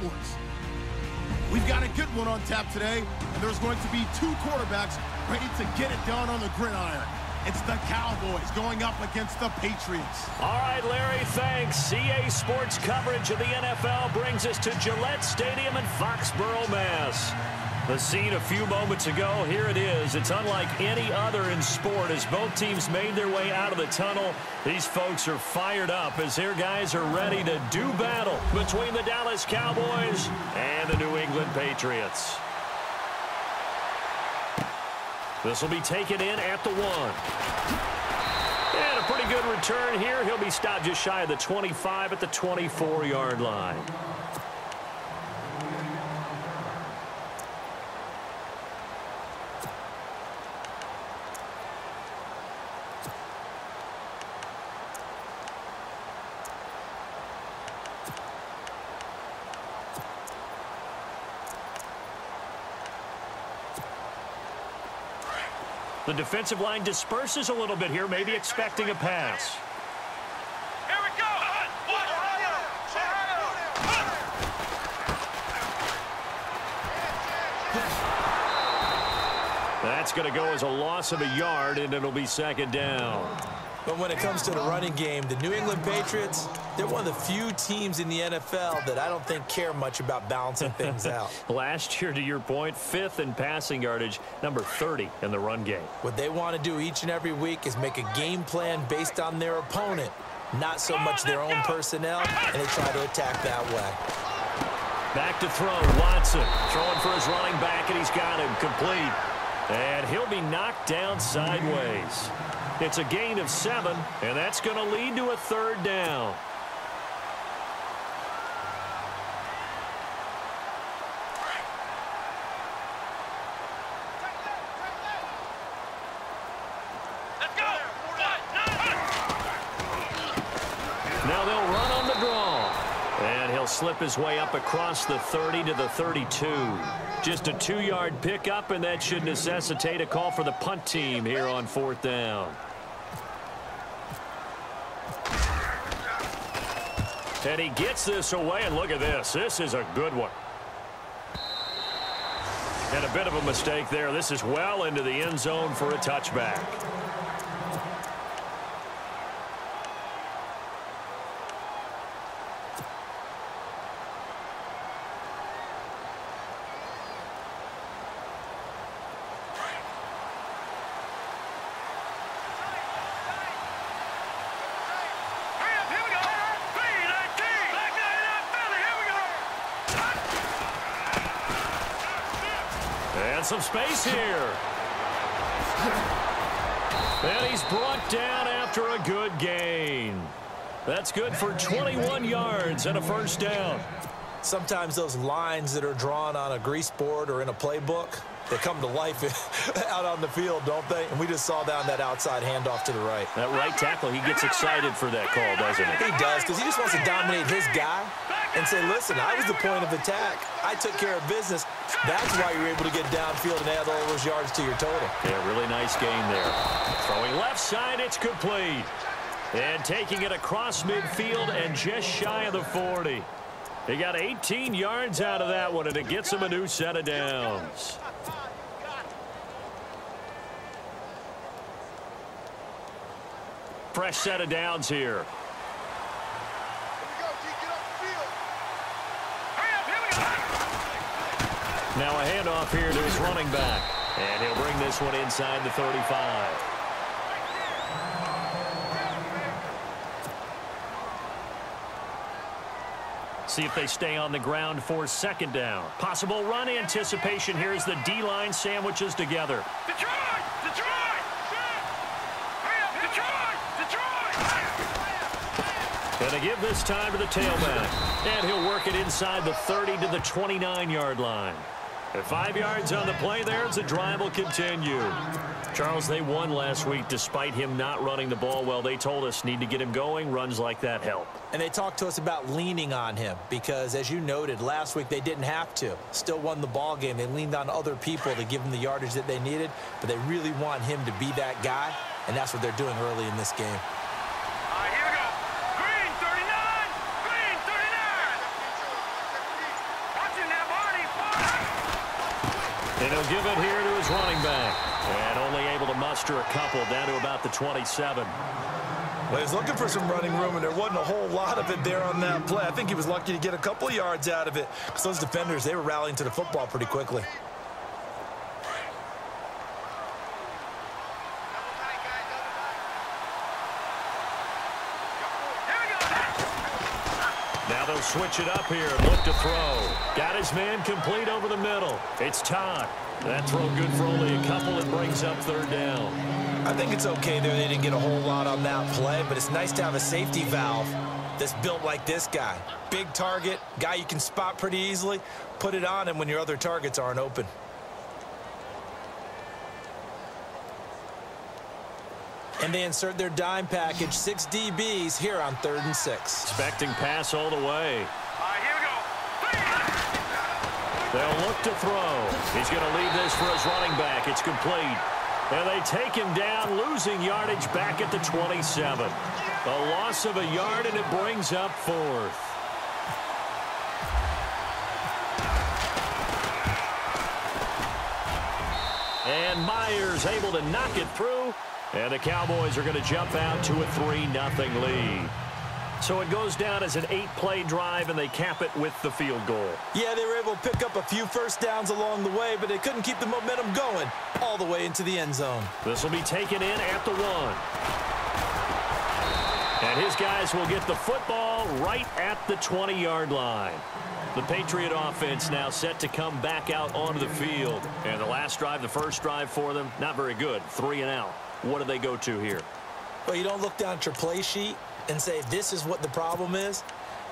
Cowboys. We've got a good one on tap today, and there's going to be two quarterbacks ready to get it done on the gridiron. It's the Cowboys going up against the Patriots. All right, Larry, thanks. CA Sports coverage of the NFL brings us to Gillette Stadium in Foxborough, Mass. The scene a few moments ago, here it is. It's unlike any other in sport as both teams made their way out of the tunnel. These folks are fired up as their guys are ready to do battle between the Dallas Cowboys and the New England Patriots. This will be taken in at the 1. And a pretty good return here. He'll be stopped just shy of the 25 at the 24-yard line. The defensive line disperses a little bit here, maybe expecting a pass. Here we go. That's going to go as a loss of a yard, and it'll be second down. But when it comes to the running game, the New England Patriots, they're one of the few teams in the NFL that I don't think care much about balancing things out. Last year, to your point, 5th in passing yardage, number 30 in the run game. What they want to do each and every week is make a game plan based on their opponent, not so much their own personnel, and they try to attack that way. Back to throw, Watson throwing for his running back, and he's got him complete. And he'll be knocked down sideways. It's a gain of 7, and that's going to lead to a 3rd down. Let's go. Now they'll run on the draw. And he'll slip his way up across the 30 to the 32. Just a 2-yard pickup, and that should necessitate a call for the punt team here on 4th down. And he gets this away, and look at this. This is a good one. And a bit of a mistake there. This is well into the end zone for a touchback. Some space here. And he's brought down after a good gain. That's good for 21 yards and a 1st down. Sometimes those lines that are drawn on a grease board or in a playbook, they come to life out on the field, don't they? And we just saw down that outside handoff to the right. That right tackle, he gets excited for that call, doesn't he? He does, because he just wants to dominate his guy and say, listen, I was the point of attack. I took care of business. That's why you're able to get downfield and add all those yards to your total. Yeah, really nice game there. Throwing left side, it's complete. And taking it across midfield and just shy of the 40. He got 18 yards out of that one, and it gets him a new set of downs. Fresh set of downs here. Now a handoff here to his running back. And he'll bring this one inside the 35. See if they stay on the ground for 2nd down. Possible run anticipation here as the D-line sandwiches together. Detroit! Detroit! Detroit! Detroit! And they give this time to the tailback. And he'll work it inside the 30 to the 29-yard line. At 5 yards on the play there, the drive will continue. Charles, they won last week despite him not running the ball well. They told us need to get him going. Runs like that help. And they talked to us about leaning on him because, as you noted, last week they didn't have to. Still won the ball game. They leaned on other people to give them the yardage that they needed, but they really want him to be that guy, and that's what they're doing early in this game. All right, here we go. Green 39! Green 39! Watch it now, Marty. And he'll give it here to his running back. And only able to muster a couple down to about the 27. Well, he was looking for some running room, and there wasn't a whole lot of it there on that play. I think he was lucky to get a couple of yards out of it because those defenders, they were rallying to the football pretty quickly. Now they'll switch it up here and look to throw. Got his man complete over the middle. It's Todd. That throw good for only a couple. It brings up third down. I think it's okay there. They didn't get a whole lot on that play, but it's nice to have a safety valve that's built like this guy. Big target, guy you can spot pretty easily. Put it on him when your other targets aren't open. And they insert their dime package, 6 DBs here on 3rd and 6. Expecting pass all the way. All right, here we go. They'll look to throw. He's going to leave this for his running back. It's complete. And they take him down, losing yardage back at the 27. A loss of a yard, and it brings up 4th. And Myers able to knock it through. And the Cowboys are going to jump out to a 3-0 lead. So it goes down as an 8-play drive, and they cap it with the field goal. Yeah, they were able to pick up a few first downs along the way, but they couldn't keep the momentum going all the way into the end zone. This will be taken in at the 1. And his guys will get the football right at the 20-yard line. The Patriot offense now set to come back out onto the field. And the last drive, the first drive for them, not very good. 3 and out. What do they go to here? Well, you don't look down at your play sheet and say, this is what the problem is.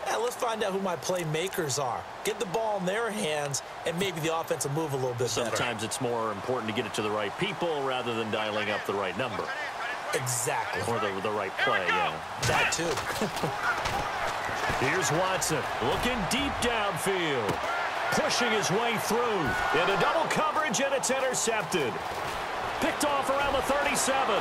Let's find out who my playmakers are. Get the ball in their hands, and maybe the offense will move a little bit better. Sometimes it's more important to get it to the right people rather than dialing up the right number. Exactly. Or the right play, yeah. That too. Here's Watson looking deep downfield. Pushing his way through. Into double coverage, and it's intercepted. Picked off around the 37.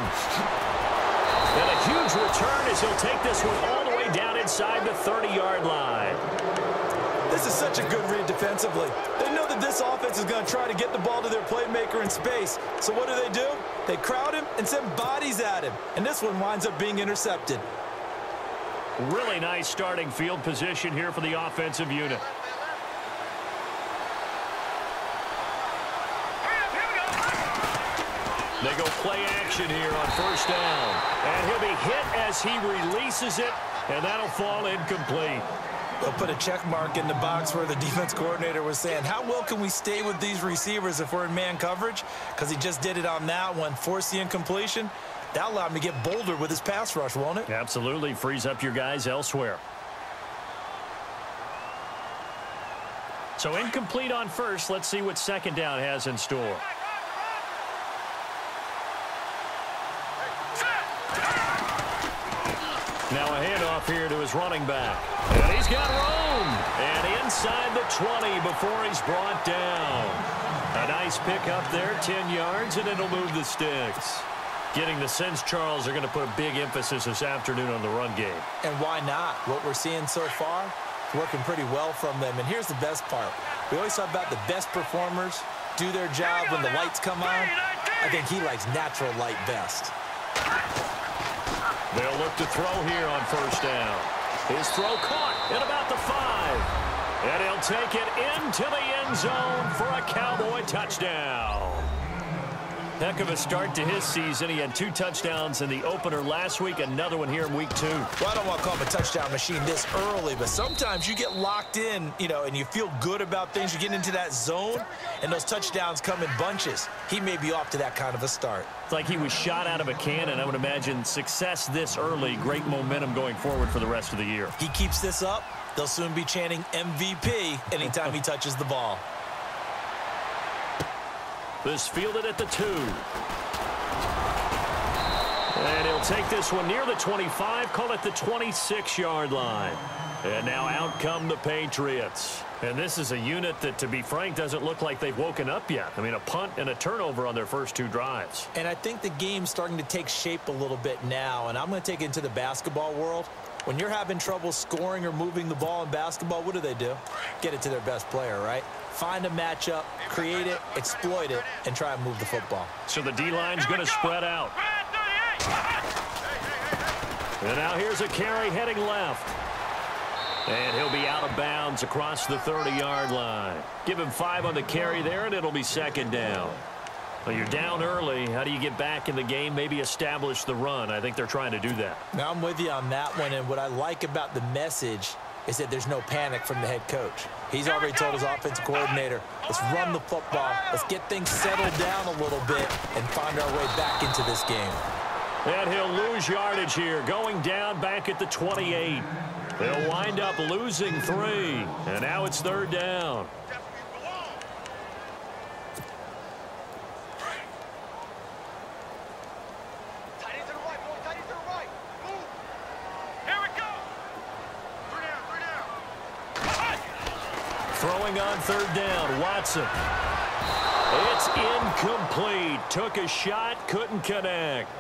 And a huge return as he'll take this one all the way down inside the 30-yard line. This is such a good read defensively. They know that this offense is going to try to get the ball to their playmaker in space. So what do? They crowd him and send bodies at him. And this one winds up being intercepted. Really nice starting field position here for the offensive unit. They go play action here on first down. And he'll be hit as he releases it, and that'll fall incomplete. They'll put a check mark in the box where the defense coordinator was saying, how well can we stay with these receivers if we're in man coverage? Because he just did it on that one, forced the incompletion. That'll allow him to get bolder with his pass rush, won't it? Absolutely. Frees up your guys elsewhere. So incomplete on first. Let's see what second down has in store. Now a handoff here to his running back. And he's got room. And inside the 20 before he's brought down. A nice pick up there, 10 yards, and it'll move the sticks. Getting the sense Charles are going to put a big emphasis this afternoon on the run game. And why not? What we're seeing so far, working pretty well from them. And here's the best part. We always talk about the best performers do their job when the lights come on. I think he likes natural light best. They'll look to throw here on first down. His throw caught at about the 5. And he'll take it into the end zone for a Cowboy touchdown. Heck of a start to his season. He had 2 touchdowns in the opener last week, another one here in week 2. Well, I don't want to call him a touchdown machine this early, but sometimes you get locked in, and you feel good about things. You get into that zone, and those touchdowns come in bunches. He may be off to that kind of a start. It's like he was shot out of a cannon. I would imagine success this early, great momentum going forward for the rest of the year. He keeps this up, they'll soon be chanting MVP anytime he touches the ball. This fielded at the 2. And he'll take this one near the 25, call it the 26-yard line. And now out come the Patriots. And this is a unit that, to be frank, doesn't look like they've woken up yet. I mean, a punt and a turnover on their first 2 drives. And I think the game's starting to take shape a little bit now. And I'm going to take it into the basketball world. When you're having trouble scoring or moving the ball in basketball, what do? Get it to their best player, right? Find a matchup, create it, exploit it, and try and move the football. So the D-line's going to spread out. And now here's a carry heading left. And he'll be out of bounds across the 30-yard line. Give him 5 on the carry there, and it'll be second down. Well, you're down early. How do you get back in the game, maybe establish the run? I think they're trying to do that. Now, I'm with you on that one, and what I like about the message is that there's no panic from the head coach. He's already told his offensive coordinator, let's run the football, let's get things settled down a little bit and find our way back into this game. And he'll lose yardage here, going down back at the 28. They'll wind up losing 3, and now it's third down. Throwing on third down, Watson. It's incomplete. Took a shot, couldn't connect.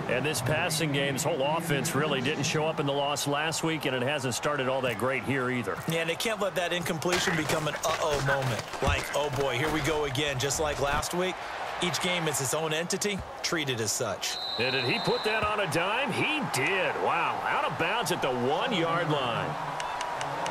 And this passing game, this whole offense really didn't show up in the loss last week, and it hasn't started all that great here either. Yeah, and they can't let that incompletion become an uh-oh moment. Like, oh boy, here we go again, just like last week. Each game is its own entity, treated as such. And did he put that on a dime? He did. Wow, out of bounds at the 1-yard line.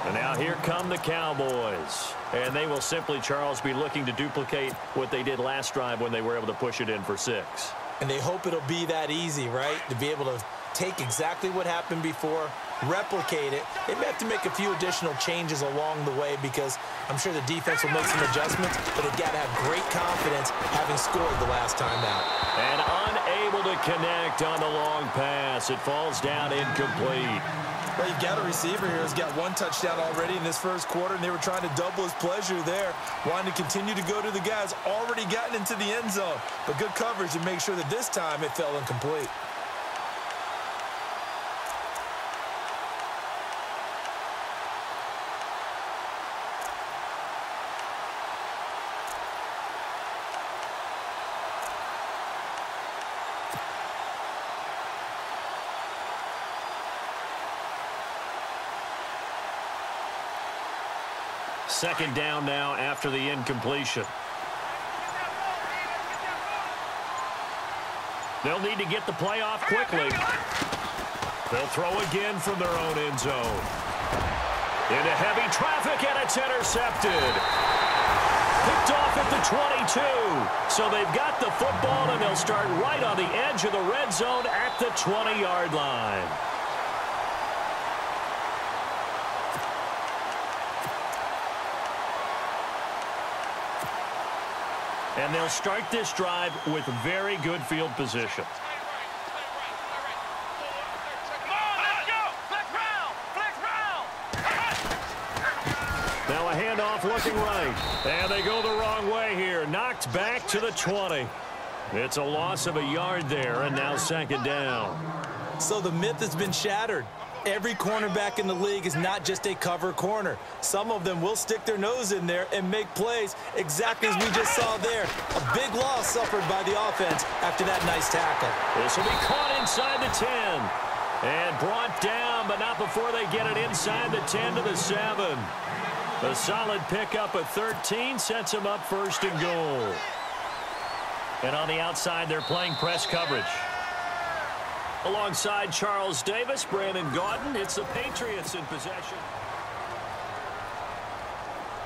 And now here come the Cowboys. And they will simply, Charles, be looking to duplicate what they did last drive when they were able to push it in for 6. And they hope it'll be that easy, right? To be able to take exactly what happened before, replicate it. They may have to make a few additional changes along the way because I'm sure the defense will make some adjustments, but they've got to have great confidence having scored the last time out. And unable to connect on the long pass. It falls down incomplete. Well, you've got a receiver here who's got 1 touchdown already in this first quarter, and they were trying to double his pleasure there, wanting to continue to go to the guys already gotten into the end zone. But good coverage to make sure that this time it fell incomplete. Second down now after the incompletion. They'll need to get the play off quickly. They'll throw again from their own end zone. Into heavy traffic, and it's intercepted. Picked off at the 22. So they've got the football, and they'll start right on the edge of the red zone at the 20-yard line. And they'll start this drive with very good field position. Now a handoff looking right. And they go the wrong way here. Knocked back to the 20. It's a loss of a yard there, and now second down. So the myth has been shattered. Every cornerback in the league is not just a cover corner. Some of them will stick their nose in there and make plays exactly as we just saw there. A big loss suffered by the offense after that nice tackle. This will be caught inside the 10. And brought down, but not before they get it inside the 10 to the 7. A solid pickup of 13 sets them up first and goal. And on the outside, they're playing press coverage. Alongside Charles Davis, Brandon Gaudin, it's the Patriots in possession.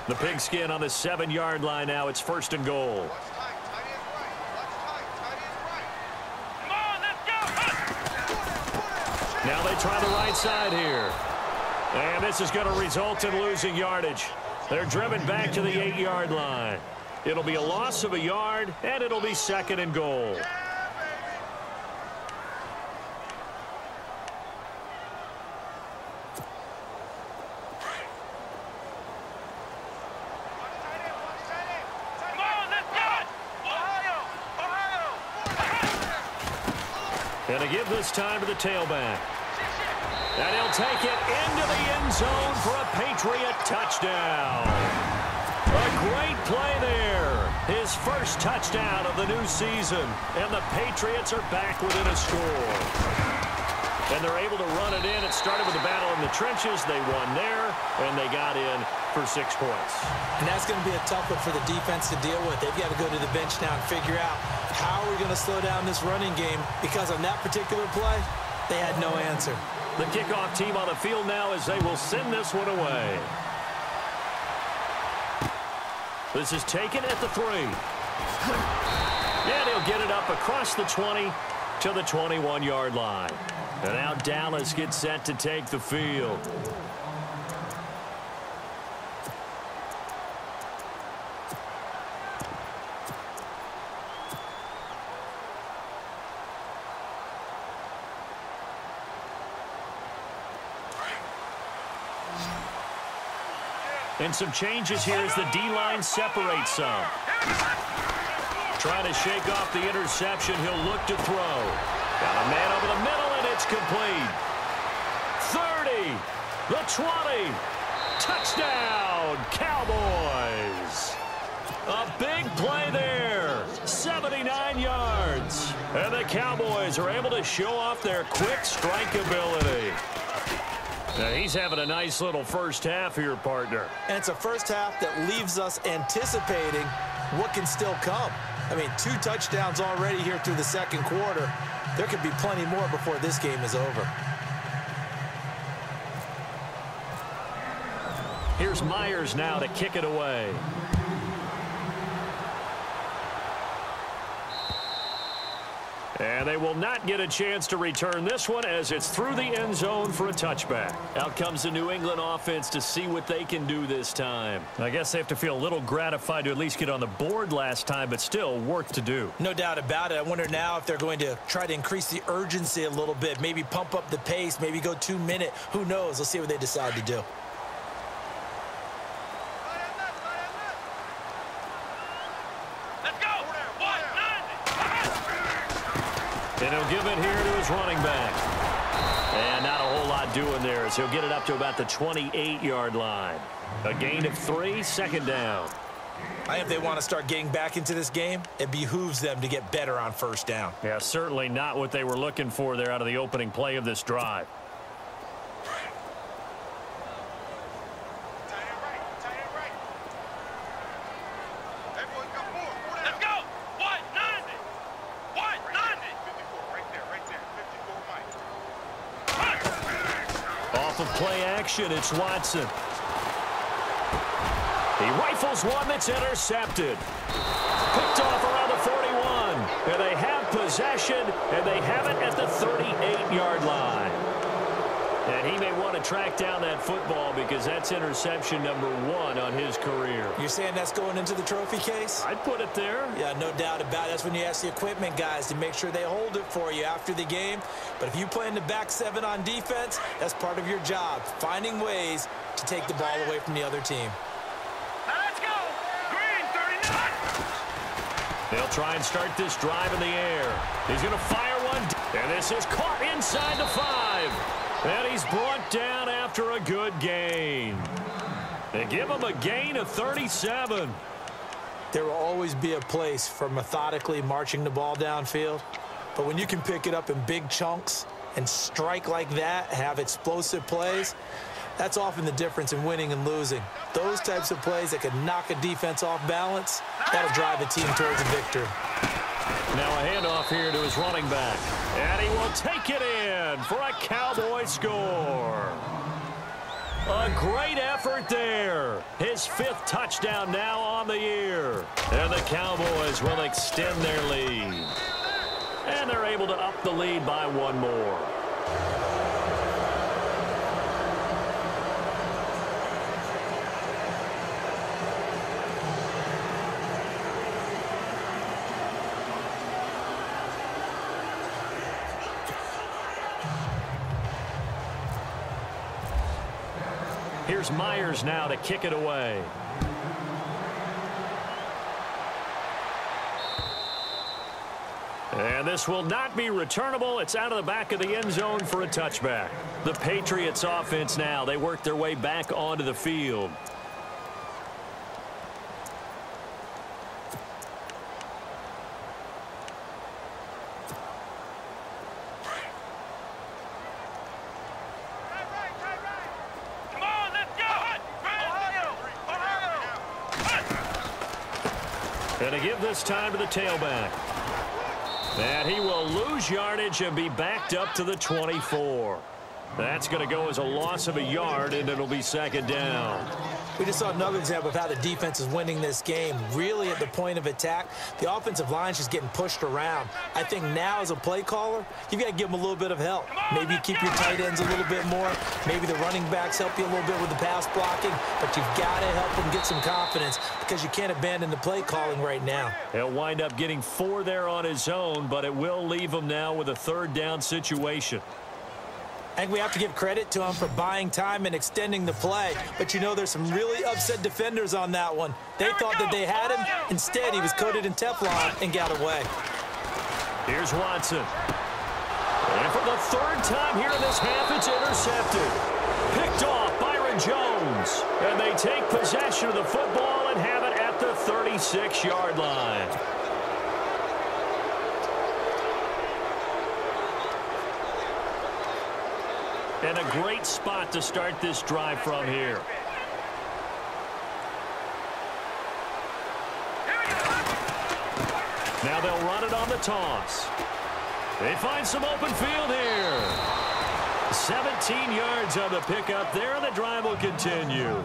The pigskin on the 7-yard line now. It's first and goal. Now they try the right side here. And this is going to result in losing yardage. They're driven back to the 8-yard line. It'll be a loss of a yard, and it'll be second and goal. And a give this time to the tailback. And he'll take it into the end zone for a Patriot touchdown. A great play there. His first touchdown of the new season. And the Patriots are back within a score. And they're able to run it in. It started with a battle in the trenches. They won there, and they got in for 6 points. And that's going to be a tough one for the defense to deal with. They've got to go to the bench now and figure out how are we going to slow down this running game, because on that particular play, they had no answer. The kickoff team on the field now as they will send this one away. This is taken at the 3. And he'll get it up across the 20 to the 21-yard line. And now Dallas gets set to take the field. And some changes here as the D-line separates some. Trying to shake off the interception. He'll look to throw. Got a man over the middle, and it's complete. 30, the 20. Touchdown, Cowboys. A big play there. 79 yards. And the Cowboys are able to show off their quick strike ability. Now he's having a nice little first half here, partner. And it's a first half that leaves us anticipating what can still come. I mean, 2 touchdowns already here through the second quarter. There could be plenty more before this game is over. Here's Myers now to kick it away. And they will not get a chance to return this one as it's through the end zone for a touchback. Out comes the New England offense to see what they can do this time. I guess they have to feel a little gratified to at least get on the board last time, but still work to do. No doubt about it. I wonder now if they're going to try to increase the urgency a little bit, maybe pump up the pace, maybe go 2-minute. Who knows? Let's see what they decide to do. And he'll give it here to his running back. And not a whole lot doing there as he'll get it up to about the 28-yard line. A gain of 3, second down. If they want to start getting back into this game, it behooves them to get better on first down. Yeah, certainly not what they were looking for there out of the opening play of this drive. Play action, it's Watson. He rifles one that's intercepted. Picked off around the 41. And they have possession, and they have it at the 38-yard line. And he may want to track down that football because that's interception number 1 on his career. You're saying that's going into the trophy case? I'd put it there. Yeah, no doubt about it. That's when you ask the equipment guys to make sure they hold it for you after the game. But if you play in the back 7 on defense, that's part of your job, finding ways to take the ball away from the other team. Let's go. Green 39. They'll try and start this drive in the air. He's going to fire one. And this is caught inside the 5. And he's brought down after a good gain. They give him a gain of 37. There will always be a place for methodically marching the ball downfield. But when you can pick it up in big chunks and strike like that, have explosive plays, that's often the difference in winning and losing. Those types of plays that can knock a defense off balance, that'll drive a team towards a victory. Now a handoff here to his running back. And he will take it in for a Cowboy score. A great effort there. His 5th touchdown now on the year. And the Cowboys will extend their lead. And they're able to up the lead by 1 more. Here's Myers now to kick it away. And this will not be returnable. It's out of the back of the end zone for a touchback. The Patriots offense now, they work their way back onto the field. And to give this time to the tailback. And he will lose yardage and be backed up to the 24. That's going to go as a loss of a yard, and it'll be second down. We just saw another example of how the defense is winning this game. Really at the point of attack, the offensive line is just getting pushed around. I think now as a play caller, you've got to give them a little bit of help. Maybe you keep your tight ends a little bit more. Maybe the running backs help you a little bit with the pass blocking. But you've got to help them get some confidence because you can't abandon the play calling right now. He'll wind up getting 4 there on his own, but it will leave him now with a third down situation. I think we have to give credit to him for buying time and extending the play. But, you know, there's some really upset defenders on that one. They thought that they had him. Instead, he was coated in Teflon and got away. Here's Watson. And for the third time here in this half, it's intercepted. Picked off Byron Jones. And they take possession of the football and have it at the 36-yard line. And a great spot to start this drive from here. Now they'll run it on the toss. They find some open field here. 17 yards on the pickup there, and the drive will continue.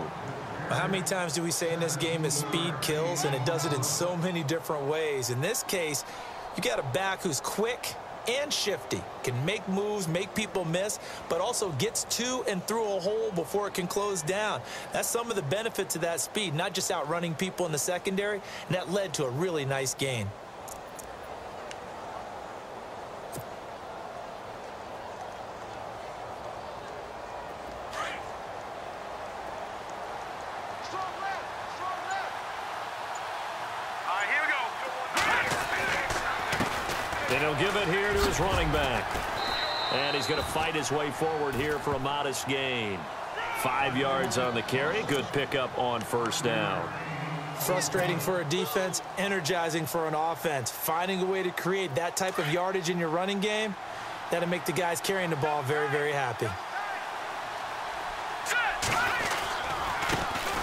How many times do we say in this game is speed kills, and it does it in so many different ways. In this case, you got a back who's quick and shifty, can make moves, make people miss, but also gets to and through a hole before it can close down. That's some of the benefits of that speed, not just outrunning people in the secondary, and that led to a really nice gain. And he'll give it here to his running back. And he's going to fight his way forward here for a modest gain. 5 yards on the carry. Good pickup on first down. Frustrating for a defense, energizing for an offense. Finding a way to create that type of yardage in your running game, that'll make the guys carrying the ball very, very happy.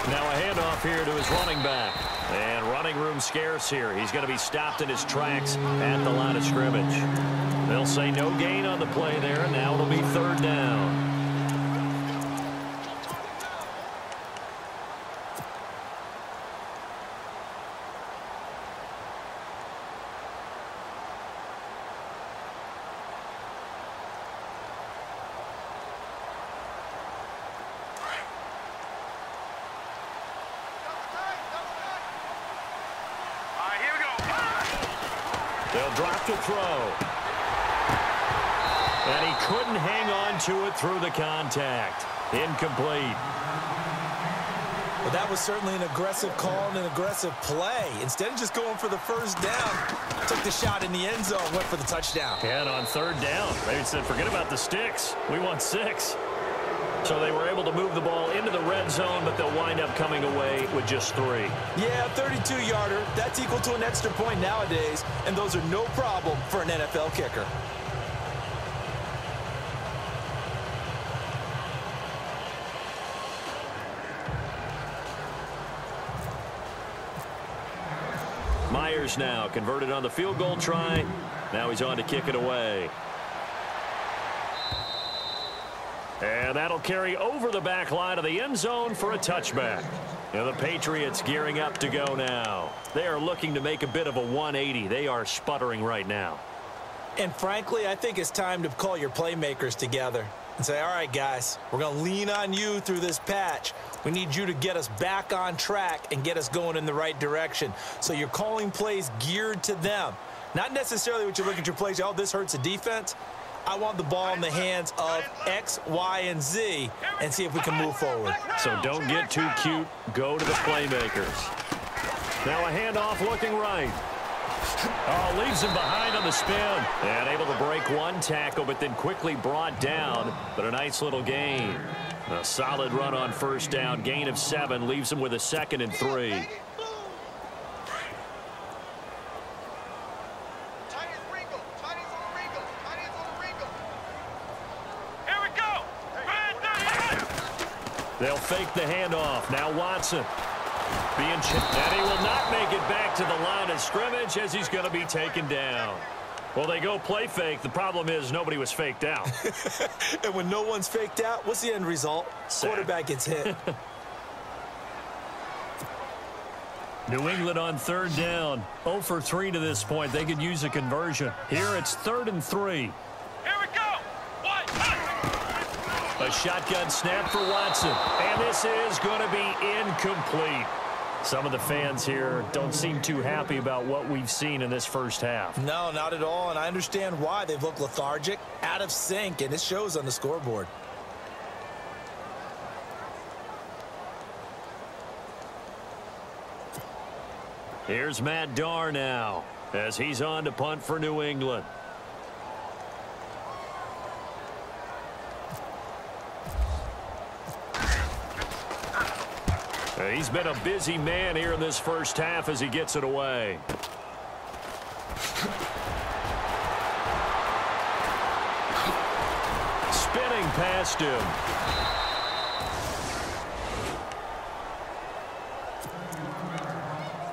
Now a handoff here to his running back. And running room scarce here. He's going to be stopped in his tracks at the line of scrimmage. They'll say no gain on the play there. Now it'll be third down. They'll drop to throw. And he couldn't hang on to it through the contact. Incomplete. Well, that was certainly an aggressive call and an aggressive play. Instead of just going for the first down, took the shot in the end zone, went for the touchdown. And on third down, they said, forget about the sticks. We want 6. So they were able to move the ball into the red zone, but they'll wind up coming away with just 3. Yeah, 32-yarder. That's equal to an extra point nowadays, and those are no problem for an NFL kicker. Myers now converted on the field goal try. Now he's on to kick it away. And that'll carry over the back line of the end zone for a touchback. And the Patriots gearing up to go now. They are looking to make a bit of a 180. They are sputtering right now. And frankly, I think it's time to call your playmakers together and say, all right, guys, we're going to lean on you through this patch. We need you to get us back on track and get us going in the right direction. So you're calling plays geared to them. Not necessarily what you look at your plays, oh, this hurts the defense. I want the ball in the hands of X, Y, and Z and see if we can move forward. So don't get too cute. Go to the playmakers. Now a handoff looking right. Oh, leaves him behind on the spin. And able to break one tackle, but then quickly brought down. But a nice little gain. A solid run on first down. Gain of 7 leaves him with a 2nd and 3. They'll fake the handoff. Now Watson. And he will not make it back to the line of scrimmage as he's going to be taken down. Well, they go play fake. The problem is nobody was faked out. And when no one's faked out, what's the end result? Quarterback gets hit. New England on third down. 0 for 3 to this point. They could use a conversion. Here it's 3rd and 3. Here we go. A shotgun snap for Watson. And this is going to be incomplete. Some of the fans here don't seem too happy about what we've seen in this first half. No, not at all, and I understand why. They've looked lethargic, out of sync, and it shows on the scoreboard. Here's Matt Darr now as he's on to punt for New England. He's been a busy man here in this first half as he gets it away. Spinning past him.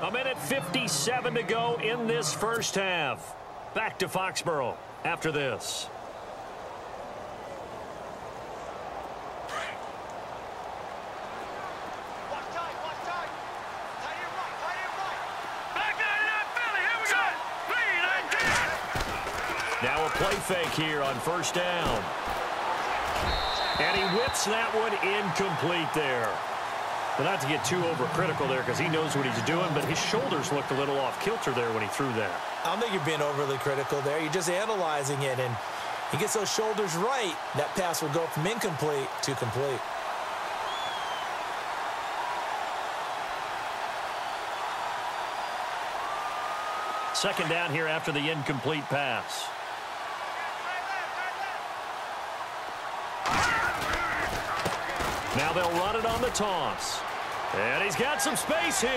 A minute 57 to go in this first half. Back to Foxborough after this. Now a play fake here on first down. And he whips that one incomplete there. Well, not to get too overcritical there because he knows what he's doing, but his shoulders looked a little off kilter there when he threw that. I don't think you're being overly critical there. You're just analyzing it, and he gets those shoulders right. That pass will go from incomplete to complete. Second down here after the incomplete pass. Now they'll run it on the toss. And he's got some space here.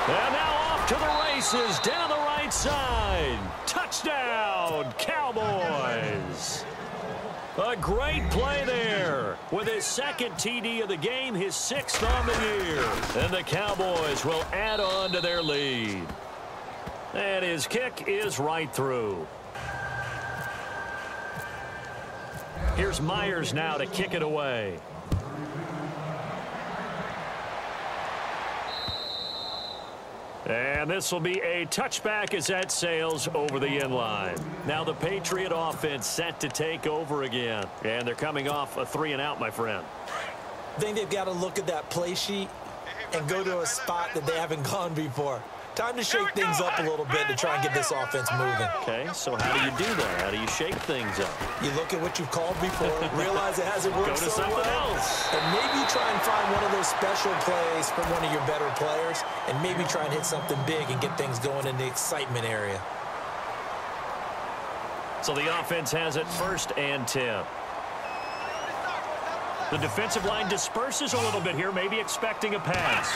And now off to the races down the right side. Touchdown, Cowboys. A great play there. With his second TD of the game, his 6th on the year. And the Cowboys will add on to their lead. And his kick is right through. Here's Myers now to kick it away. And this will be a touchback as that sails over the end line. Now the Patriot offense set to take over again. And they're coming off a 3-and-out, my friend. I think they've got to look at that play sheet and go to a spot that they haven't gone before. Time to shake things up a little bit to try and get this offense moving. Okay, so how do you do that? How do you shake things up? You look at what you've called before, realize it hasn't worked Go to so something well, else. and maybe try and find one of those special plays from one of your better players, and maybe try and hit something big and get things going in the excitement area. So the offense has it 1st and 10. The defensive line disperses a little bit here, maybe expecting a pass.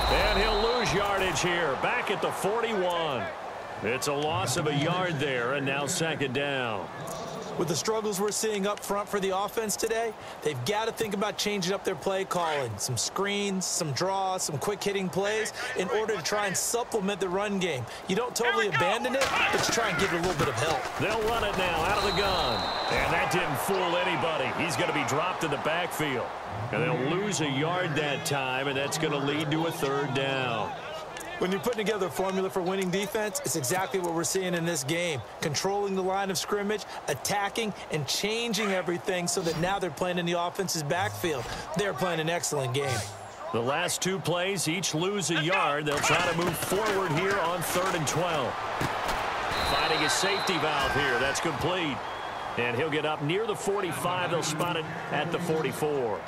And he'll lose yardage here, back at the 41. It's a loss of a yard there, and now 2nd down. With the struggles we're seeing up front for the offense today, they've got to think about changing up their play calling. Some screens, some draws, some quick-hitting plays in order to try and supplement the run game. You don't totally abandon it, but you try and give it a little bit of help. They'll run it now out of the gun. And that didn't fool anybody. He's going to be dropped in the backfield. And they'll lose a yard that time, and that's going to lead to a 3rd down. When you're putting together a formula for winning defense, it's exactly what we're seeing in this game. Controlling the line of scrimmage, attacking, and changing everything so that now they're playing in the offense's backfield. They're playing an excellent game. The last 2 plays each lose a yard. They'll try to move forward here on 3rd and 12. Finding a safety valve here. That's complete. And he'll get up near the 45. They'll spot it at the 44.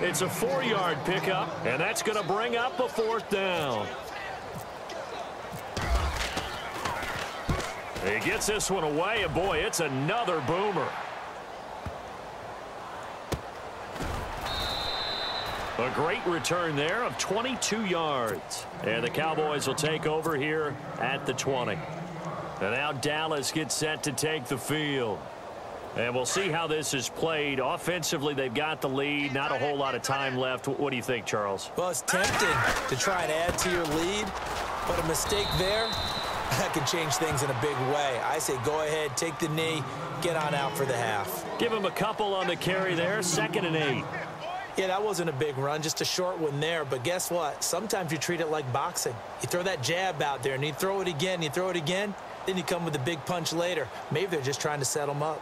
It's a 4-yard pickup, and that's going to bring up a 4th down. He gets this one away, and boy, it's another boomer. A great return there of 22 yards. And the Cowboys will take over here at the 20. And now Dallas gets set to take the field. And we'll see how this is played. Offensively, they've got the lead. Not a whole lot of time left. What do you think, Charles? Well, it's tempting to try and add to your lead, but a mistake there, that can change things in a big way. I say go ahead, take the knee, get on out for the half. Give him a couple on the carry there, 2nd and 8. Yeah, that wasn't a big run, just a short one there. But guess what? Sometimes you treat it like boxing. You throw that jab out there, and you throw it again, you throw it again, then you come with a big punch later. Maybe they're just trying to set them up.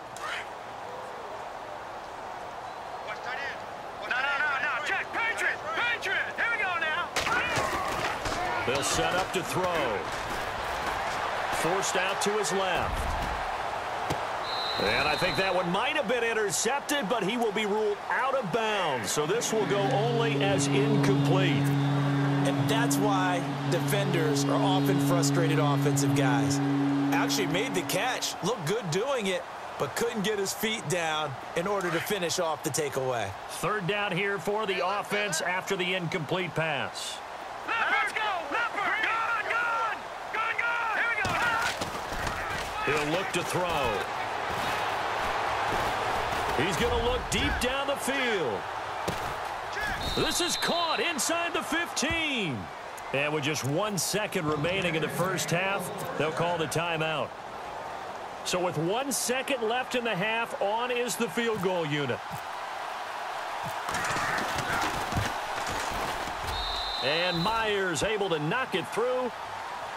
They'll set up to throw. Forced out to his left. And I think that one might have been intercepted, but he will be ruled out of bounds. So this will go only as incomplete. And that's why defenders are often frustrated offensive guys. Actually made the catch, looked good doing it, but couldn't get his feet down in order to finish off the takeaway. 3rd down here for the offense after the incomplete pass. Let's go! He'll look to throw. He's going to look deep down the field. This is caught inside the 15. And with just 1 second remaining in the first half, they'll call the timeout. So with 1 second left in the half, on is the field goal unit. And Myers able to knock it through.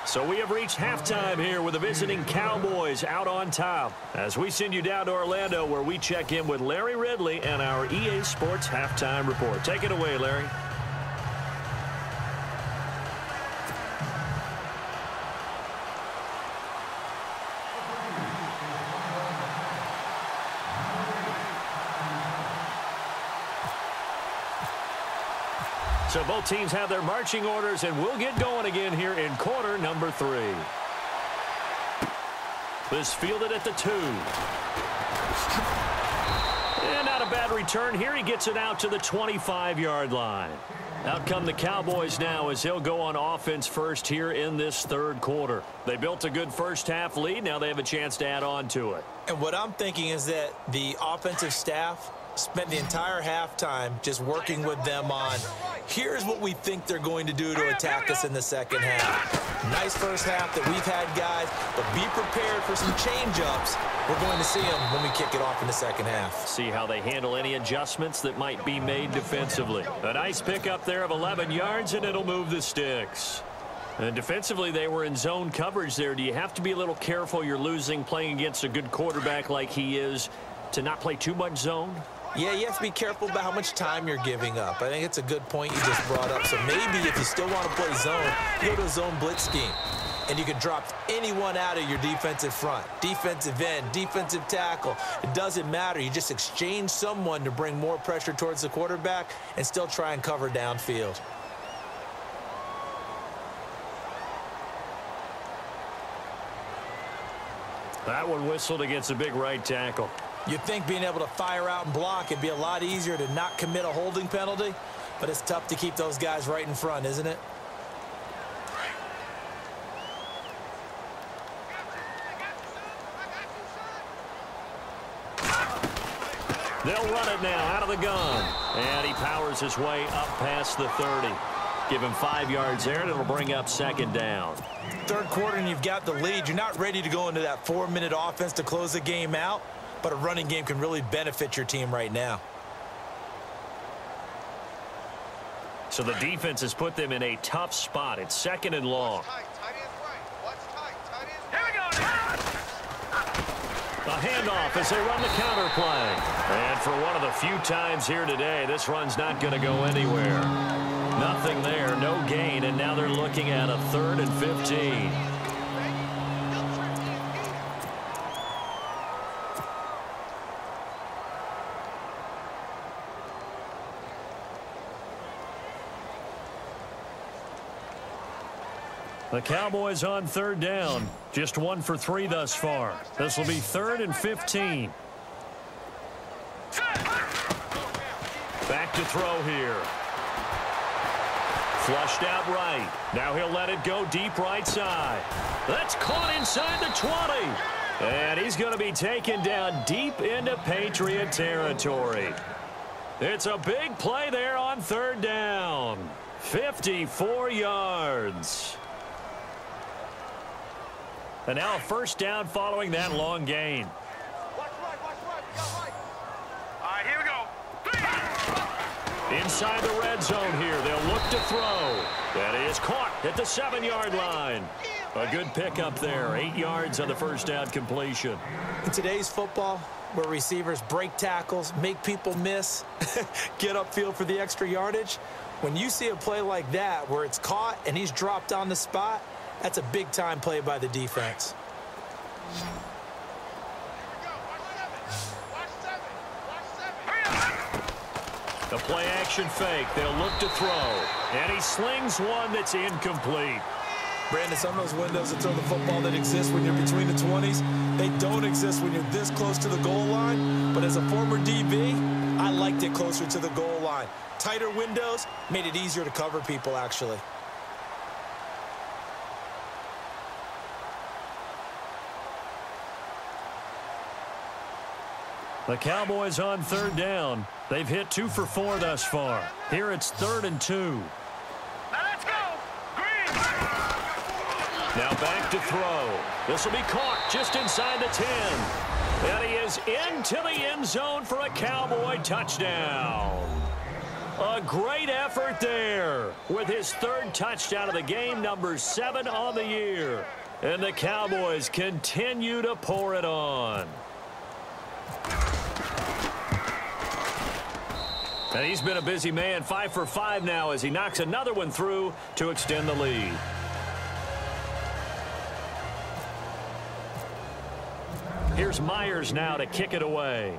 So we have reached halftime here with the visiting Cowboys out on top. As we send you down to Orlando, where we check in with Larry Ridley and our EA Sports Halftime Report. Take it away, Larry. So both teams have their marching orders, and we'll get going again here in quarter number 3. This fielded at the 2. And not a bad return here. He gets it out to the 25-yard line. Out come the Cowboys now as he'll go on offense first here in this 3rd quarter. They built a good first half lead. Now they have a chance to add on to it. And what I'm thinking is that the offensive staff spent the entire halftime just working with them on, here's what we think they're going to do to attack us in the second half. Nice first half that we've had, guys, but be prepared for some change-ups. We're going to see them when we kick it off in the second half. See how they handle any adjustments that might be made defensively. A nice pickup there of 11 yards, and it'll move the sticks. And defensively, they were in zone coverage there. Do you have to be a little careful? You're losing playing against a good quarterback like he is to not play too much zone? Yeah, you have to be careful about how much time you're giving up. I think it's a good point you just brought up. So maybe if you still want to play zone, you go to a zone blitz scheme. And you can drop anyone out of your defensive front. Defensive end, defensive tackle. It doesn't matter. You just exchange someone to bring more pressure towards the quarterback and still try and cover downfield. That one whistled against a big right tackle. You'd think being able to fire out and block it'd be a lot easier to not commit a holding penalty, but it's tough to keep those guys right in front, isn't it? They'll run it now out of the gun. And he powers his way up past the 30. Give him 5 yards there, and it'll bring up 2nd down. 3rd quarter, and you've got the lead. You're not ready to go into that 4-minute offense to close the game out, but a running game can really benefit your team right now. So the defense has put them in a tough spot. It's 2nd and long. A handoff as they run the counter play. And for one of the few times here today, this run's not going to go anywhere. Nothing there, no gain, and now they're looking at a 3rd and 15. The Cowboys on 3rd down. Just 1 for 3 thus far. This will be 3rd and 15. Back to throw here. Flushed out right. Now he'll let it go deep right side. That's caught inside the 20. And he's going to be taken down deep into Patriot territory. It's a big play there on third down. 54 yards. And now a first down following that long gain. Watch right. All right, here we go. Inside the red zone here. They'll look to throw. That is caught at the 7-yard line. A good pickup there. 8 yards on the first down completion. In today's football, where receivers break tackles, make people miss, get upfield for the extra yardage, when you see a play like that where it's caught and he's dropped on the spot, that's a big-time play by the defense. The play-action fake. They'll look to throw. And he slings one that's incomplete. Brandon, some of those windows to throw the football that exist when you're between the 20s, they don't exist when you're this close to the goal line. But as a former DB, I liked it closer to the goal line. Tighter windows made it easier to cover people, actually. The Cowboys on third down. They've hit 2 for 4 thus far. Here it's 3rd and 2. Now let's go. Green. Now back to throw. This will be caught just inside the 10. And he is into the end zone for a Cowboy touchdown. A great effort there with his 3rd touchdown of the game, number 7 on the year. And the Cowboys continue to pour it on. And he's been a busy man, 5 for 5 now as he knocks another one through to extend the lead. Here's Myers now to kick it away.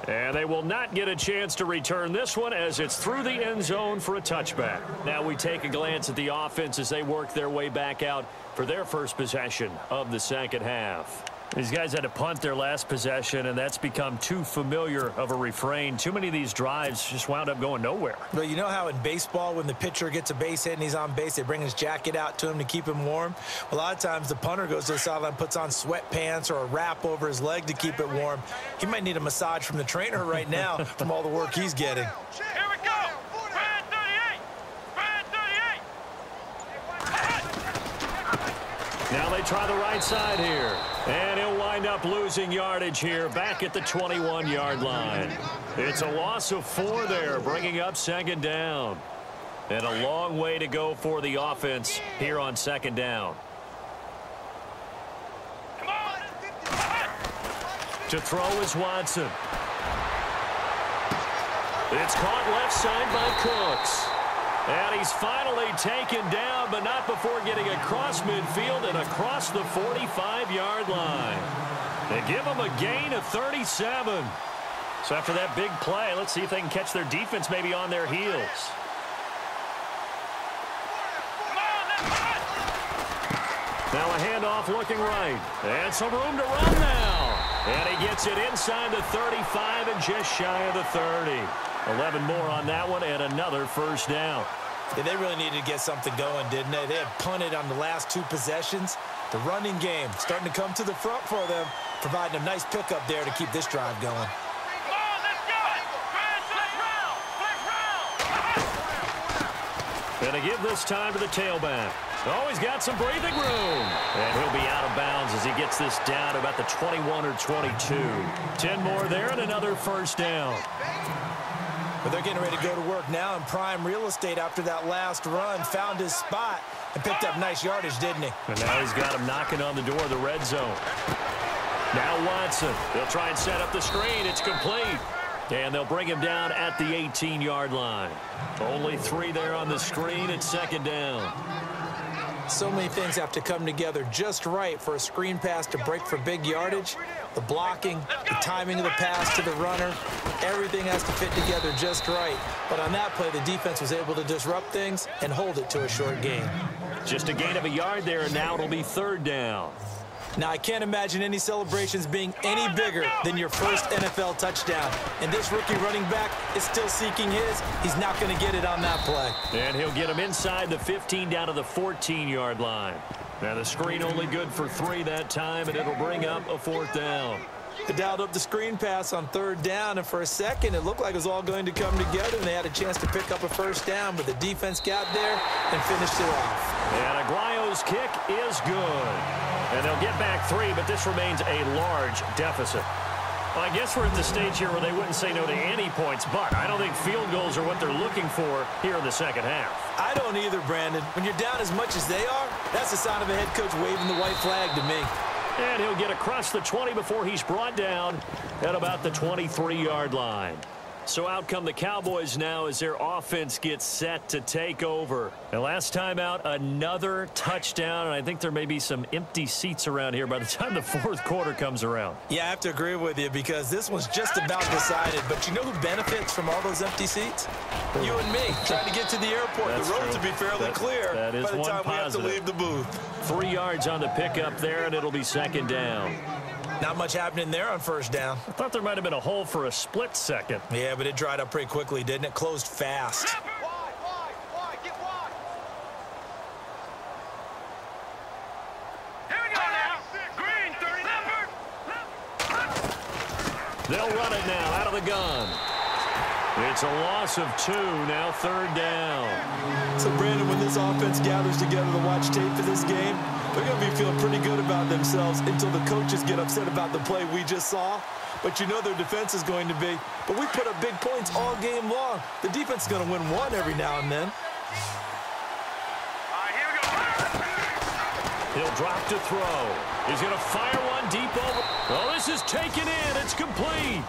And they will not get a chance to return this one as it's through the end zone for a touchback. Now we take a glance at the offense as they work their way back out for their first possession of the second half. These guys had to punt their last possession, and that's become too familiar of a refrain. Too many of these drives just wound up going nowhere. But you know how in baseball, when the pitcher gets a base hit and he's on base, they bring his jacket out to him to keep him warm? A lot of times the punter goes to the sideline, puts on sweatpants or a wrap over his leg to keep it warm. He might need a massage from the trainer right now from all the work he's getting. Here we go. Brad 38. Brad 38. Now they try the right side here. And he'll wind up losing yardage here back at the 21-yard line. It's a loss of 4 there, bringing up second down. And a long way to go for the offense here on second down. Come on. To throw is Watson. It's caught left side by Cooks. And he's finally taken down, but not before getting across midfield and across the 45-yard line. They give him a gain of 37. So after that big play, let's see if they can catch their defense maybe on their heels. Now a handoff looking right. And some room to run now. And he gets it inside the 35 and just shy of the 30. 11 more on that one and another first down. Yeah, they really needed to get something going, didn't they? They had punted on the last 2 possessions. The running game starting to come to the front for them, providing a nice pickup there to keep this drive going. Come on, let's go. Flex round. And to give this time to the tailback. Oh, he's got some breathing room. And he'll be out of bounds as he gets this down to about the 21 or 22. 10 more there and another first down. But they're getting ready to go to work now in prime real estate after that last run. Found his spot and picked up nice yardage, didn't he? And now he's got him knocking on the door of the red zone. Now Watson. They'll try and set up the screen. It's complete. And they'll bring him down at the 18-yard line. Only 3 there on the screen at second down. So many things have to come together just right for a screen pass to break for big yardage. The blocking, the timing of the pass to the runner, everything has to fit together just right. But on that play, the defense was able to disrupt things and hold it to a short gain. Just a gain of a yard there, and now it'll be third down. Now, I can't imagine any celebrations being any bigger than your first NFL touchdown. And this rookie running back is still seeking his. He's not going to get it on that play. And he'll get him inside the 15 down to the 14-yard line. Now, the screen only good for 3 that time, and it'll bring up a 4th down. They dialed up the screen pass on 3rd down, and for a second, it looked like it was all going to come together, and they had a chance to pick up a 1st down, but the defense got there and finished it off. And Aguayo's kick is good. And they'll get back 3, but this remains a large deficit. Well, I guess we're at the stage here where they wouldn't say no to any points, but I don't think field goals are what they're looking for here in the second half. I don't either, Brandon. When you're down as much as they are, that's the sign of a head coach waving the white flag to me. And he'll get across the 20 before he's brought down at about the 23-yard line. So out come the Cowboys now as their offense gets set to take over. And last time out, another touchdown, and I think there may be some empty seats around here by the time the 4th quarter comes around. Yeah, I have to agree with you because this one's just about decided. But you know who benefits from all those empty seats? You and me, trying to get to the airport. That's the roads true. will be fairly clear that is by the one time positive. we have to leave the booth. 3 yards on the pickup there, and it'll be 2nd down. Not much happening there on 1st down. I thought there might have been a hole for a split second. Yeah, but it dried up pretty quickly, didn't it? Closed fast. Wide, get wide. Here we go now. Green, 30 number. They'll run it now out of the gun. It's a loss of 2, now 3rd down. So, Brandon, when this offense gathers together to watch tape for this game, they're going to be feeling pretty good about themselves until the coaches get upset about the play we just saw. But you know their defense is going to be. But we put up big points all game long. The defense is going to win one every now and then. All right, here we go. He'll drop to throw. He's going to fire one deep over. Oh, this is taken in. It's complete.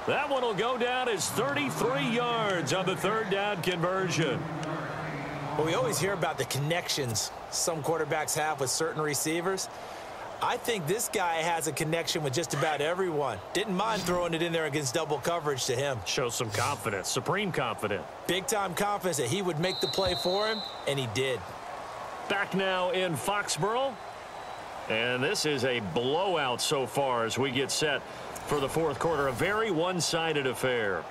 That one will go down as 33 yards on the 3rd down conversion. Well, we always hear about the connections some quarterbacks have with certain receivers. I think this guy has a connection with just about everyone. Didn't mind throwing it in there against double coverage to him. Shows some confidence, supreme confidence. Big-time confidence that he would make the play for him, and he did. Back now in Foxborough. And this is a blowout so far as we get set for the 4th quarter. A very one-sided affair.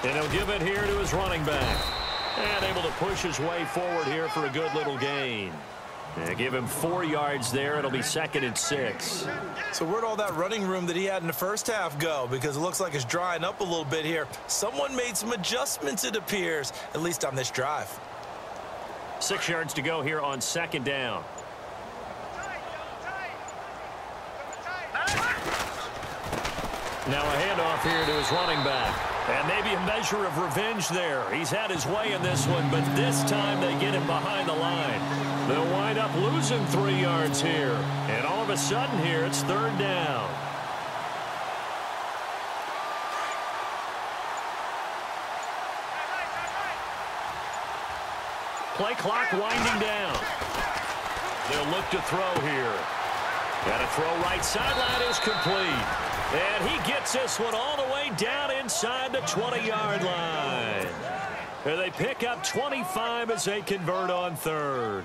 And he'll give it here to his running back. And able to push his way forward here for a good little gain. And give him 4 yards there. It'll be 2nd and 6. So where'd all that running room that he had in the first half go? Because it looks like it's drying up a little bit here. Someone made some adjustments, it appears, at least on this drive. 6 yards to go here on 2nd down. Now a handoff here to his running back. And maybe a measure of revenge there. He's had his way in this one, but this time they get him behind the line. They'll wind up losing 3 yards here. And all of a sudden here, it's 3rd down. Play clock winding down. They'll look to throw here. Got a throw right sideline is complete. And he gets this one all the way down inside the 20-yard line. And they pick up 25 as they convert on 3rd.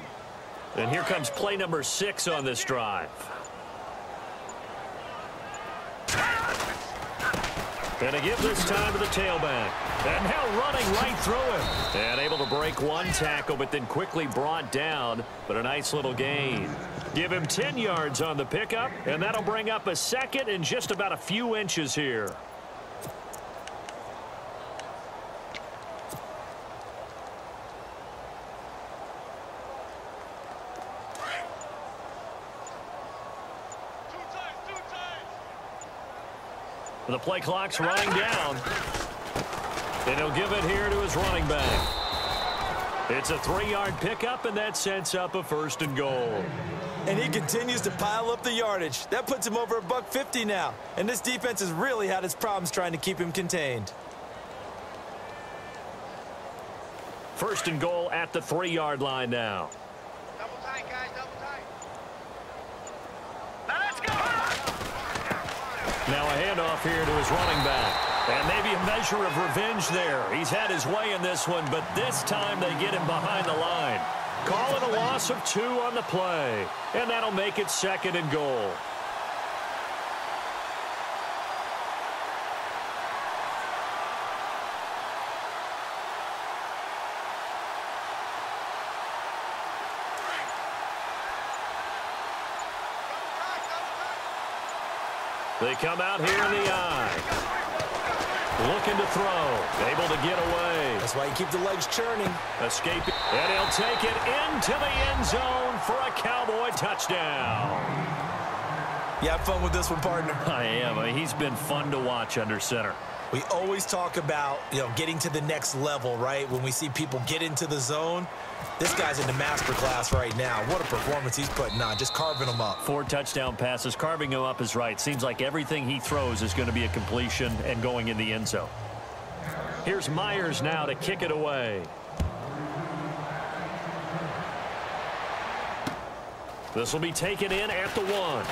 And here comes play number 6 on this drive. And a give this time to the tailback. And now running right through him. And able to break one tackle, but then quickly brought down. But a nice little gain. Give him 10 yards on the pickup, and that'll bring up a 2nd and just about a few inches here. The play clock's running down. And he'll give it here to his running back. It's a 3-yard pickup, and that sets up a 1st and goal. And he continues to pile up the yardage. That puts him over $150 now. And this defense has really had its problems trying to keep him contained. 1st and goal at the 3-yard line now. Double tight, guys, double tight. Now let's go! Now a handoff here to his running back. And maybe a measure of revenge there. He's had his way in this one, but this time they get him behind the line. Call it a loss of 2 on the play. And that'll make it 2nd and goal. They come out here in the eye. Looking to throw. Able to get away. That's why you keep the legs churning. Escaping. And he'll take it into the end zone for a Cowboy touchdown. You have fun with this one, partner? I am. He's been fun to watch under center. We always talk about, getting to the next level, right? When we see people get into the zone. This guy's in the master class right now. What a performance he's putting on, just carving them up. 4 touchdown passes. Carving him up is right. Seems like everything he throws is going to be a completion and going in the end zone. Here's Myers now to kick it away. This will be taken in at the 1.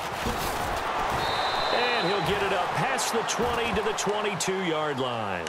And he'll get it up past the 20 to the 22-yard line.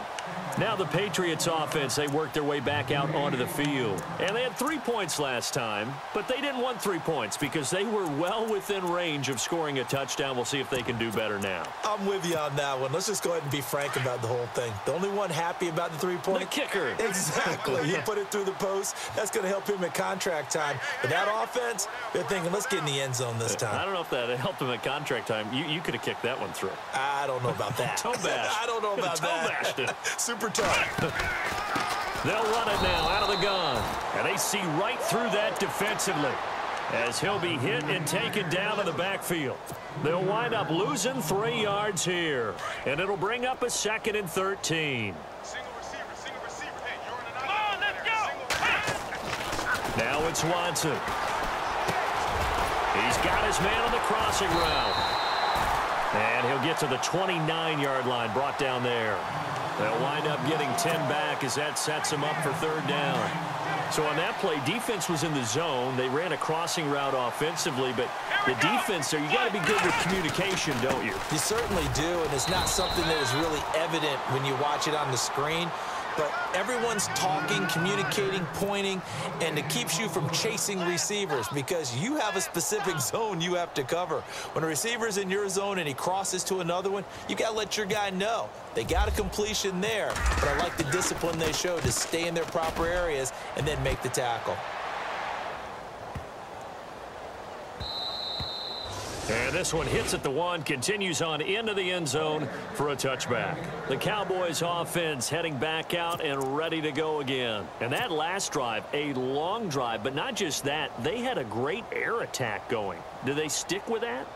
Now the Patriots offense, they worked their way back out onto the field. And they had 3 points last time, but they didn't want 3 points because they were well within range of scoring a touchdown. We'll see if they can do better now. I'm with you on that one. Let's just go ahead and be frank about the whole thing. The only one happy about the 3-point? The kicker. Exactly. He put it through the post. That's going to help him at contract time. But that offense, they're thinking, let's get in the end zone this time. I don't know if that helped him at contract time. You could have kicked that one through. I don't know about that. Toe bash. I don't know about that. Bashed it. Super tough. They'll run it now out of the gun. And they see right through that defensively as he'll be hit and taken down to the backfield. They'll wind up losing 3 yards here. And it'll bring up a 2nd and 13. Single receiver. Hey, you're in an Come on, let's go. Now it's Watson. He's got his man on the crossing route. And he'll get to the 29-yard line, brought down there. They'll wind up getting 10 back as that sets them up for 3rd down. So on that play, defense was in the zone. They ran a crossing route offensively, but the defense there, you got to be good with communication, don't you? You certainly do, and it's not something that is really evident when you watch it on the screen. But everyone's talking, communicating, pointing, and it keeps you from chasing receivers because you have a specific zone you have to cover. When a receiver's in your zone and he crosses to another one, you got to let your guy know. They got a completion there, but I like the discipline they showed to stay in their proper areas and then make the tackle. And this one hits at the 1, continues on into the end zone for a touchback. The Cowboys offense heading back out and ready to go again. And that last drive, a long drive, but not just that, they had a great air attack going. Do they stick with that?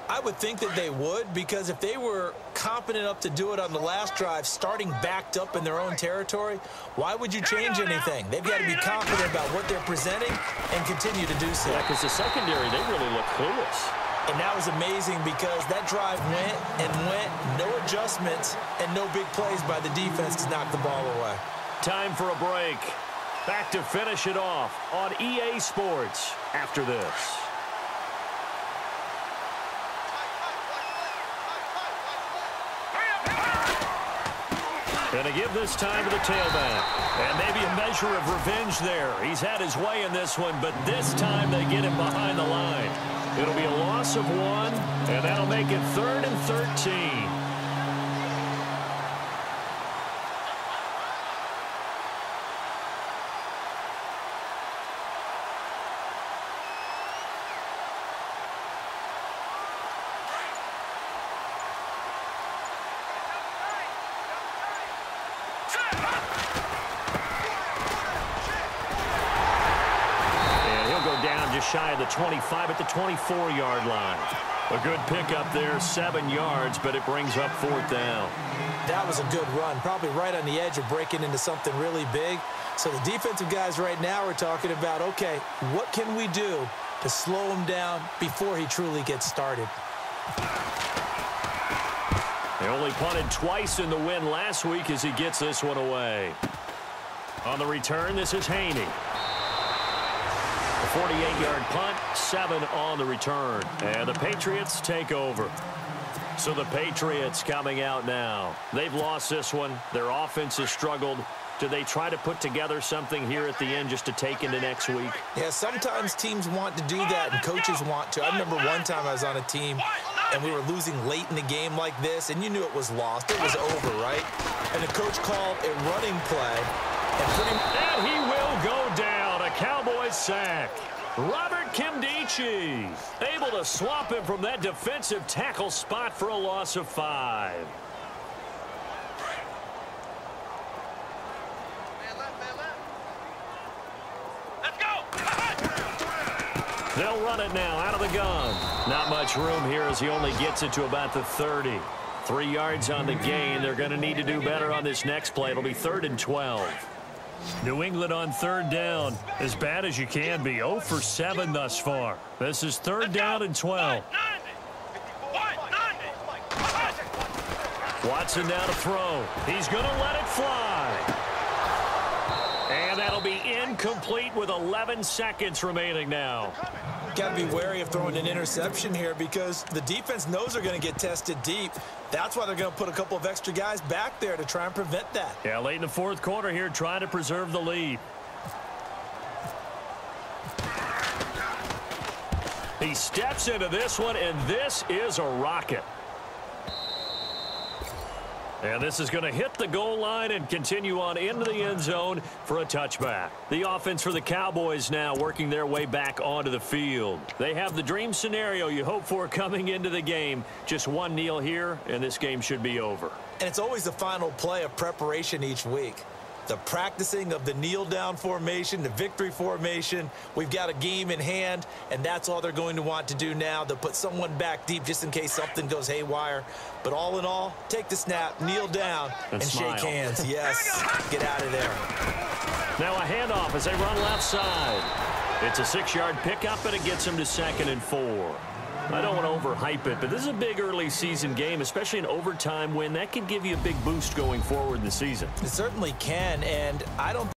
I would think that they would, because if they were confident enough to do it on the last drive, starting backed up in their own territory, why would you change anything? They've got to be confident about what they're presenting and continue to do so. Yeah, because the secondary, they really look clueless. And that was amazing because that drive went and went, no adjustments, and no big plays by the defense to knock the ball away. Time for a break. Back to finish it off on EA Sports after this. Going to give this time to the tailback. And maybe a measure of revenge there. He's had his way in this one, but this time they get him behind the line. It'll be a loss of 1, and that'll make it 3rd and 13. Shy of the 25 at the 24-yard line. A good pickup there, 7 yards, but it brings up 4th down. That was a good run, probably right on the edge of breaking into something really big. So the defensive guys right now are talking about, okay, what can we do to slow him down before he truly gets started? They only punted twice in the win last week as he gets this one away. On the return, this is Haney. 48-yard punt, 7 on the return. And the Patriots take over. So the Patriots coming out now. They've lost this one. Their offense has struggled. Do they try to put together something here at the end just to take into next week? Yeah, sometimes teams want to do that and coaches want to. I remember one time I was on a team and we were losing late in the game like this, and you knew it was lost. It was over, right? And the coach called a running play. And he will go down. A Cowboys sack. Robert Kimdichie able to swap him from that defensive tackle spot for a loss of 5. They'll run it now out of the gun. Not much room here as he only gets it to about the 30. 3 yards on the gain. They're going to need to do better on this next play. It'll be 3rd and 12. New England on 3rd down. As bad as you can be. 0 for 7 thus far. This is 3rd down and 12. Watson now to throw. He's going to let it fly. And that'll be incomplete with 11 seconds remaining now. Got to be wary of throwing an interception here because the defense knows they're going to get tested deep. That's why they're going to put a couple of extra guys back there to try and prevent that. Yeah, late in the 4th quarter here, trying to preserve the lead. He steps into this one, and this is a rocket. And this is going to hit the goal line and continue on into the end zone for a touchback. The offense for the Cowboys now working their way back onto the field. They have the dream scenario you hope for coming into the game. Just one kneel here, and this game should be over. And it's always the final play of preparation each week. The practicing of the kneel-down formation, the victory formation. We've got a game in hand, and that's all they're going to want to do now. They'll put someone back deep just in case something goes haywire. But all in all, take the snap, kneel down, and shake hands. Yes, get out of there. Now a handoff as they run left side. It's a 6-yard pickup, and it gets them to 2nd and 4. I don't want to overhype it, but this is a big early season game, especially an overtime win. That can give you a big boost going forward in the season. It certainly can, and I don't